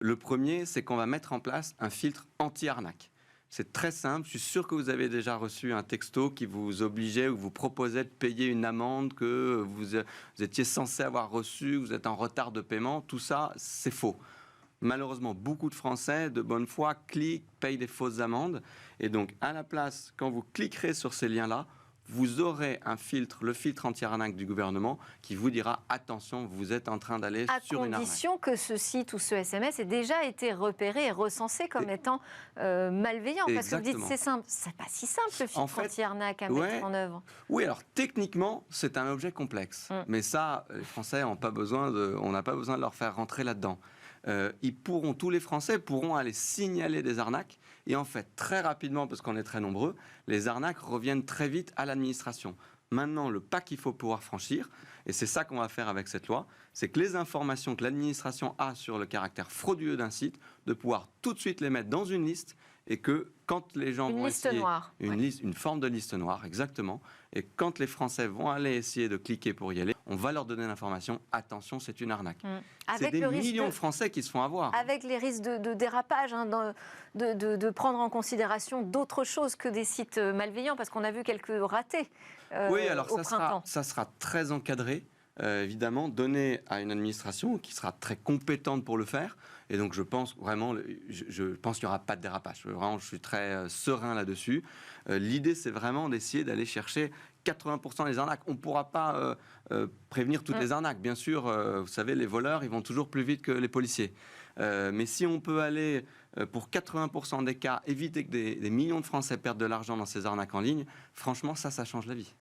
Le premier, c'est qu'on va mettre en place un filtre anti-arnaque. C'est très simple. Je suis sûr que vous avez déjà reçu un texto qui vous obligeait ou vous proposait de payer une amende que vous étiez censé avoir reçue, vous êtes en retard de paiement. Tout ça, c'est faux. Malheureusement, beaucoup de Français de bonne foi cliquent, payent des fausses amendes. Et donc, à la place, quand vous cliquerez sur ces liens-là, vous aurez un filtre, le filtre anti-arnaque du gouvernement, qui vous dira attention, vous êtes en train d'aller sur une arnaque. À condition que ce site ou ce SMS ait déjà été repéré et recensé comme étant malveillant. Parce que vous dites c'est simple, c'est pas si simple le filtre anti-arnaque à mettre en œuvre. Oui, alors techniquement, c'est un objet complexe. Mais ça, les Français on n'a pas besoin de leur faire rentrer là-dedans. Tous les Français pourront aller signaler des arnaques. Et en fait, très rapidement, parce qu'on est très nombreux, les arnaques reviennent très vite à l'administration. Maintenant, le pas qu'il faut pouvoir franchir, et c'est ça qu'on va faire avec cette loi, c'est que les informations que l'administration a sur le caractère frauduleux d'un site, de pouvoir tout de suite les mettre dans une liste, et que quand les gens vont essayer... Une forme de liste noire, exactement. Et quand les Français vont aller essayer de cliquer pour y aller, on va leur donner l'information, attention, c'est une arnaque. C'est des millions de Français qui se font avoir. Avec les risques de dérapage, de prendre en considération d'autres choses que des sites malveillants, parce qu'on a vu quelques ratés oui, alors au printemps. Ça sera très encadré. Évidemment, donné à une administration qui sera très compétente pour le faire. Et donc, je pense vraiment, je pense qu'il n'y aura pas de dérapage. Vraiment, je suis très serein là-dessus. L'idée, c'est vraiment d'essayer d'aller chercher 80% des arnaques. On ne pourra pas prévenir toutes les arnaques. Bien sûr, vous savez, les voleurs, ils vont toujours plus vite que les policiers. Mais si on peut aller, pour 80% des cas, éviter que des millions de Français perdent de l'argent dans ces arnaques en ligne, franchement, ça change la vie.